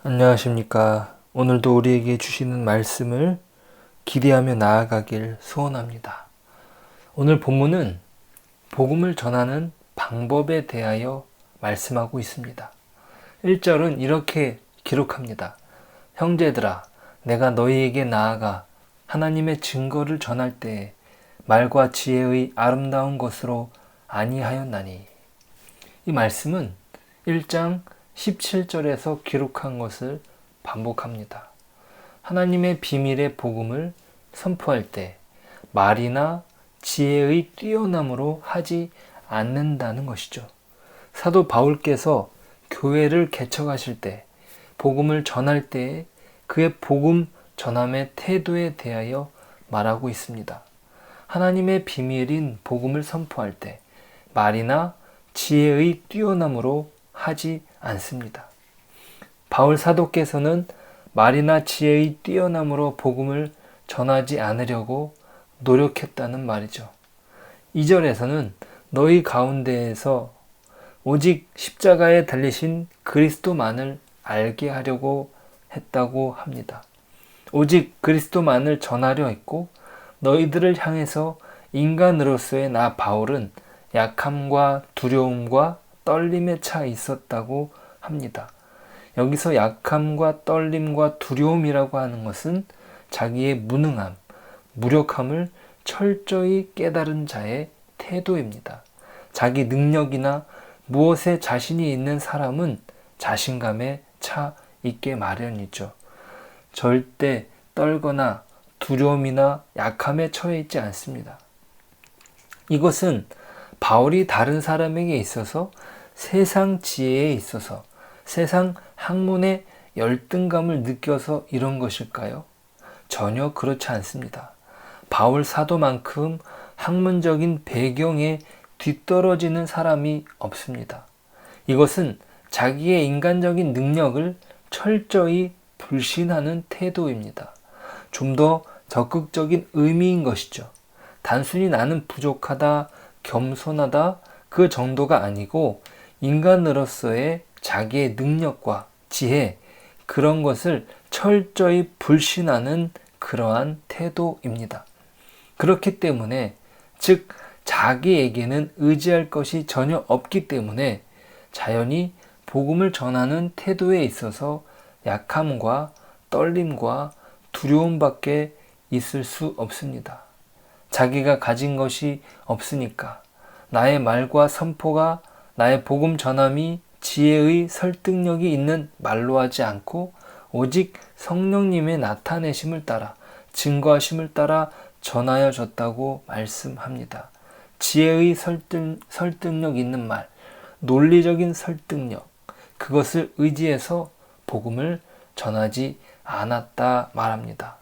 안녕하십니까. 오늘도 우리에게 주시는 말씀을 기대하며 나아가길 소원합니다. 오늘 본문은 복음을 전하는 방법에 대하여 말씀하고 있습니다. 1절은 이렇게 기록합니다. 형제들아, 내가 너희에게 나아가 하나님의 증거를 전할 때에 말과 지혜의 아름다운 것으로 아니하였나니. 이 말씀은 1장 17절에서 기록한 것을 반복합니다. 하나님의 비밀의 복음을 선포할 때 말이나 지혜의 뛰어남으로 하지 않는다는 것이죠. 사도 바울께서 교회를 개척하실 때 복음을 전할 때 그의 복음 전함의 태도에 대하여 말하고 있습니다. 하나님의 비밀인 복음을 선포할 때 말이나 지혜의 뛰어남으로 하지 않습니다. 바울 사도께서는 말이나 지혜의 뛰어남으로 복음을 전하지 않으려고 노력했다는 말이죠. 2절에서는 너희 가운데에서 오직 십자가에 달리신 그리스도만을 알게 하려고 했다고 합니다. 오직 그리스도만을 전하려 했고 너희들을 향해서 인간으로서의 나 바울은 약함과 두려움과 떨림에 차 있었다고 합니다. 여기서 약함과 떨림과 두려움이라고 하는 것은 자기의 무능함, 무력함을 철저히 깨달은 자의 태도입니다. 자기 능력이나 무엇에 자신이 있는 사람은 자신감에 차 있게 마련이죠. 절대 떨거나 두려움이나 약함에 처해 있지 않습니다. 이것은 바울이 다른 사람에게 있어서 세상 지혜에 있어서 세상 학문의 열등감을 느껴서 이런 것일까요? 전혀 그렇지 않습니다. 바울 사도만큼 학문적인 배경에 뒤떨어지는 사람이 없습니다. 이것은 자기의 인간적인 능력을 철저히 불신하는 태도입니다. 좀 더 적극적인 의미인 것이죠. 단순히 나는 부족하다, 겸손하다 그 정도가 아니고 인간으로서의 자기의 능력과 지혜 그런 것을 철저히 불신하는 그러한 태도입니다. 그렇기 때문에 즉 자기에게는 의지할 것이 전혀 없기 때문에 자연히 복음을 전하는 태도에 있어서 약함과 떨림과 두려움밖에 있을 수 없습니다. 자기가 가진 것이 없으니까 나의 말과 선포가 나의 복음 전함이 지혜의 설득력이 있는 말로 하지 않고 오직 성령님의 나타내심을 따라 증거하심을 따라 전하여 졌다고 말씀합니다. 지혜의 설득력 있는 말, 논리적인 설득력, 그것을 의지해서 복음을 전하지 않았다 말합니다.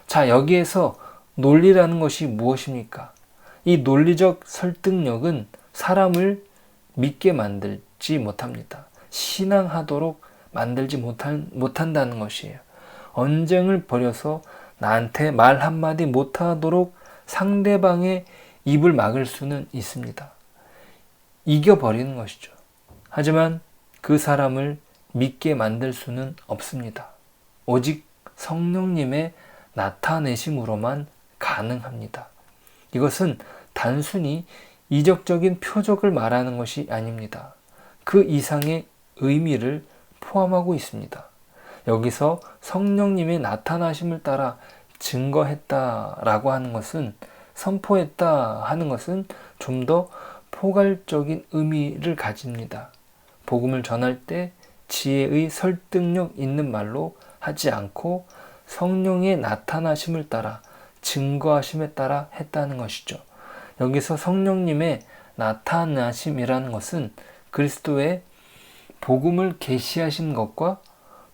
자, 여기에서 논리라는 것이 무엇입니까? 이 논리적 설득력은 사람을 믿게 만들지 못합니다. 신앙하도록 만들지 못한다는 것이에요. 언쟁을 벌여서 나한테 말 한마디 못하도록 상대방의 입을 막을 수는 있습니다. 이겨버리는 것이죠. 하지만 그 사람을 믿게 만들 수는 없습니다. 오직 성령님의 나타내심으로만 가능합니다. 이것은 단순히 이적적인 표적을 말하는 것이 아닙니다. 그 이상의 의미를 포함하고 있습니다. 여기서 성령님의 나타나심을 따라 증거했다라고 하는 것은 선포했다 하는 것은 좀 더 포괄적인 의미를 가집니다. 복음을 전할 때 지혜의 설득력 있는 말로 하지 않고 성령의 나타나심을 따라 증거하심에 따라 했다는 것이죠. 여기서 성령님의 나타나심이라는 것은 그리스도의 복음을 계시하신 것과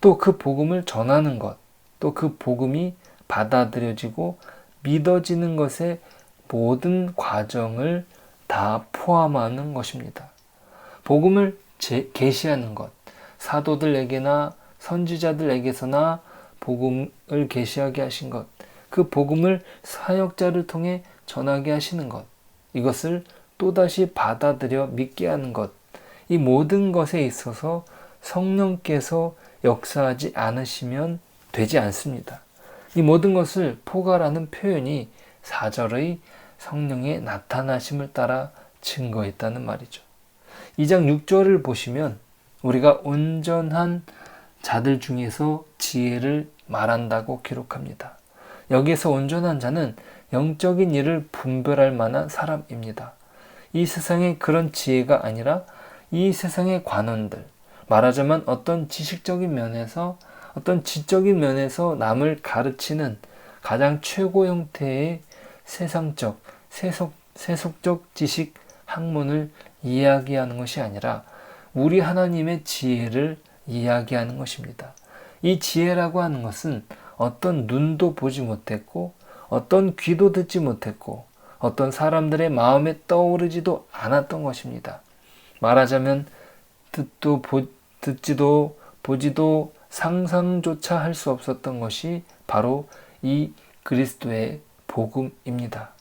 또 그 복음을 전하는 것, 또 그 복음이 받아들여지고 믿어지는 것의 모든 과정을 다 포함하는 것입니다. 복음을 계시하는 것, 사도들에게나 선지자들에게서나 복음을 계시하게 하신 것, 그 복음을 사역자를 통해 전하게 하시는 것, 이것을 또다시 받아들여 믿게 하는 것, 이 모든 것에 있어서 성령께서 역사하지 않으시면 되지 않습니다. 이 모든 것을 포괄하는 표현이 4절의 성령의 나타나심을 따라 증거했다는 말이죠. 2장 6절을 보시면 우리가 온전한 자들 중에서 지혜를 말한다고 기록합니다. 여기에서 온전한 자는 영적인 일을 분별할 만한 사람입니다. 이 세상에 그런 지혜가 아니라 이 세상의 관원들, 말하자면 어떤 지식적인 면에서 어떤 지적인 면에서 남을 가르치는 가장 최고 형태의 세상적, 세속적 지식 학문을 이야기하는 것이 아니라 우리 하나님의 지혜를 이야기하는 것입니다. 이 지혜라고 하는 것은 어떤 눈도 보지 못했고 어떤 귀도 듣지 못했고 어떤 사람들의 마음에 떠오르지도 않았던 것입니다. 말하자면 듣지도 보지도 상상조차 할 수 없었던 것이 바로 이 그리스도의 복음입니다.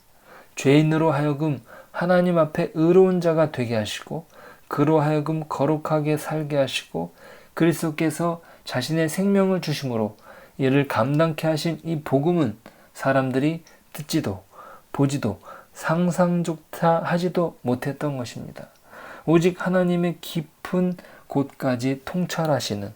죄인으로 하여금 하나님 앞에 의로운 자가 되게 하시고 그로 하여금 거룩하게 살게 하시고 그리스도께서 자신의 생명을 주심으로 이를 감당케 하신 이 복음은 사람들이 듣지도 보지도 상상조차 하지도 못했던 것입니다. 오직 하나님의 깊은 곳까지 통찰하시는,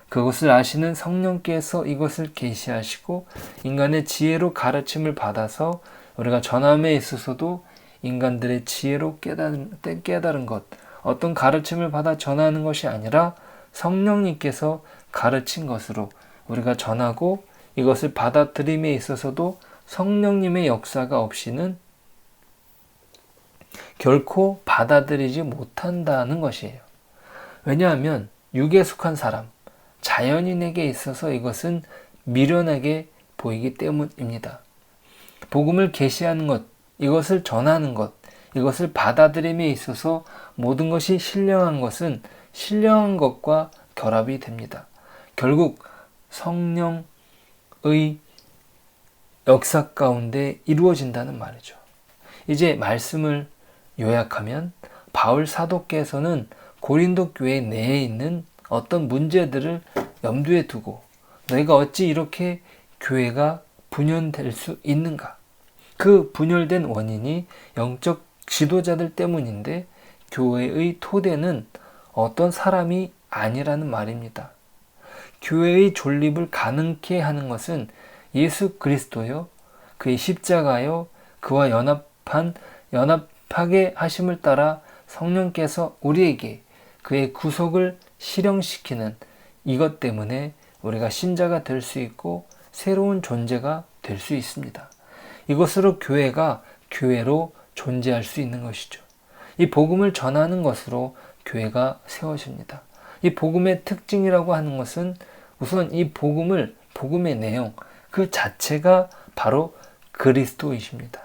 그것을 아시는 성령께서 이것을 계시하시고 인간의 지혜로 가르침을 받아서 우리가 전함에 있어서도 인간들의 지혜로 깨달은 것, 어떤 가르침을 받아 전하는 것이 아니라 성령님께서 가르친 것으로 우리가 전하고 이것을 받아들임에 있어서도 성령님의 역사가 없이는 결코 받아들이지 못한다는 것이에요. 왜냐하면 육에 속한 사람, 자연인에게 있어서 이것은 미련하게 보이기 때문입니다. 복음을 계시하는 것, 이것을 전하는 것, 이것을 받아들임에 있어서 모든 것이 신령한 것은 신령한 것과 결합이 됩니다. 결국 성령의 역사 가운데 이루어진다는 말이죠. 이제 말씀을 요약하면 바울 사도께서는 고린도 교회 내에 있는 어떤 문제들을 염두에 두고 너희가 어찌 이렇게 교회가 분열될 수 있는가? 그 분열된 원인이 영적 지도자들 때문인데 교회의 토대는 어떤 사람이 아니라는 말입니다. 교회의 존립을 가능케 하는 것은 예수 그리스도요, 그의 십자가요, 그와 연합하게 하심을 따라 성령께서 우리에게 그의 구속을 실현시키는 이것 때문에 우리가 신자가 될 수 있고 새로운 존재가 될 수 있습니다. 이것으로 교회가 교회로 존재할 수 있는 것이죠. 이 복음을 전하는 것으로 교회가 세워집니다. 이 복음의 특징이라고 하는 것은 우선 이 복음의 내용 그 자체가 바로 그리스도이십니다.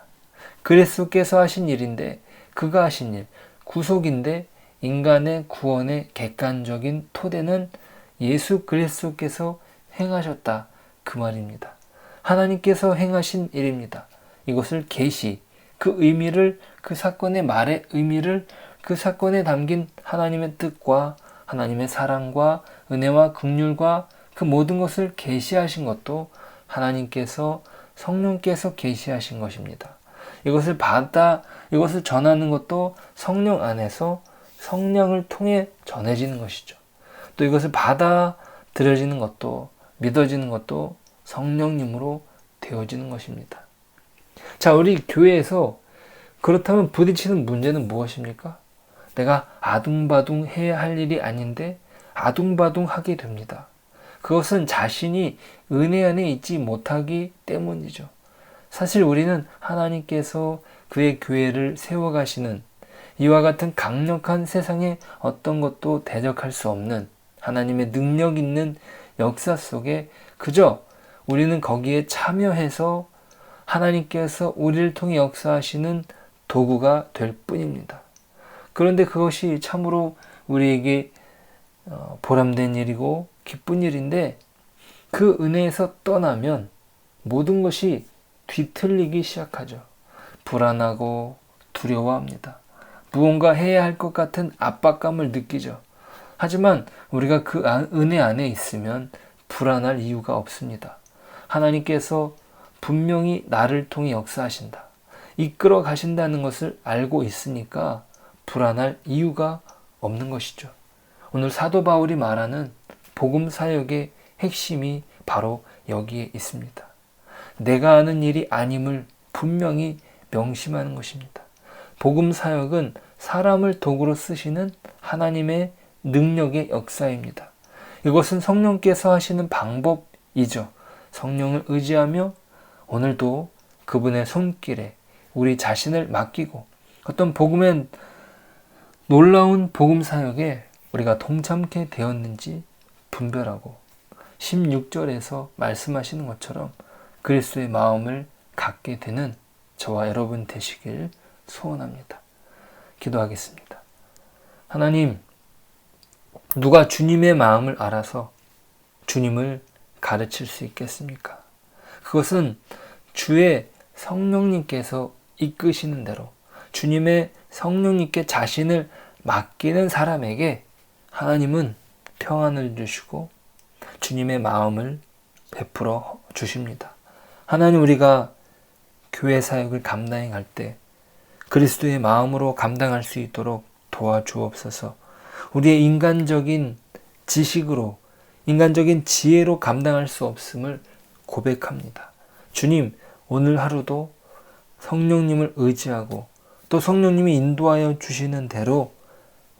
그리스도께서 하신 일인데 그가 하신 일, 구속인데 인간의 구원의 객관적인 토대는 예수 그리스도께서 행하셨다 그 말입니다. 하나님께서 행하신 일입니다. 이것을 계시, 그 의미를, 그 사건의 말의 의미를, 그 사건에 담긴 하나님의 뜻과 하나님의 사랑과 은혜와 긍휼과 그 모든 것을 계시하신 것도 하나님께서 성령께서 계시하신 것입니다. 이것을 전하는 것도 성령 안에서 성령을 통해 전해지는 것이죠. 또 이것을 받아들여지는 것도 믿어지는 것도 성령님으로 되어지는 것입니다. 자, 우리 교회에서 그렇다면 부딪히는 문제는 무엇입니까? 내가 아둥바둥 해야 할 일이 아닌데 아둥바둥 하게 됩니다. 그것은 자신이 은혜 안에 있지 못하기 때문이죠. 사실 우리는 하나님께서 그의 교회를 세워가시는 이와 같은 강력한 세상의 어떤 것도 대적할 수 없는 하나님의 능력 있는 역사 속에 그저 우리는 거기에 참여해서 하나님께서 우리를 통해 역사하시는 도구가 될 뿐입니다. 그런데 그것이 참으로 우리에게 보람된 일이고 기쁜 일인데 그 은혜에서 떠나면 모든 것이 뒤틀리기 시작하죠. 불안하고 두려워합니다. 무언가 해야 할 것 같은 압박감을 느끼죠. 하지만 우리가 그 은혜 안에 있으면 불안할 이유가 없습니다. 하나님께서 분명히 나를 통해 역사하신다, 이끌어 가신다는 것을 알고 있으니까 불안할 이유가 없는 것이죠. 오늘 사도 바울이 말하는 복음 사역의 핵심이 바로 여기에 있습니다. 내가 하는 일이 아님을 분명히 명심하는 것입니다. 복음 사역은 사람을 도구로 쓰시는 하나님의 능력의 역사입니다. 이것은 성령께서 하시는 방법이죠. 성령을 의지하며 오늘도 그분의 손길에 우리 자신을 맡기고 어떤 복음의 놀라운 복음 사역에 우리가 동참케 되었는지 분별하고 16절에서 말씀하시는 것처럼 그리스도의 마음을 갖게 되는 저와 여러분 되시길 소원합니다. 기도하겠습니다. 하나님, 누가 주님의 마음을 알아서 주님을 가르칠 수 있겠습니까? 그것은 주의 성령님께서 이끄시는 대로 주님의 성령님께 자신을 맡기는 사람에게 하나님은 평안을 주시고 주님의 마음을 베풀어 주십니다. 하나님, 우리가 교회 사역을 감당해 갈 때 그리스도의 마음으로 감당할 수 있도록 도와주옵소서. 우리의 인간적인 지식으로, 인간적인 지혜로 감당할 수 없음을 고백합니다. 주님, 오늘 하루도 성령님을 의지하고 또 성령님이 인도하여 주시는 대로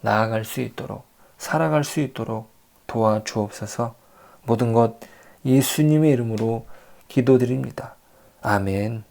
나아갈 수 있도록, 살아갈 수 있도록 도와주옵소서. 모든 것 예수님의 이름으로 기도드립니다. 아멘.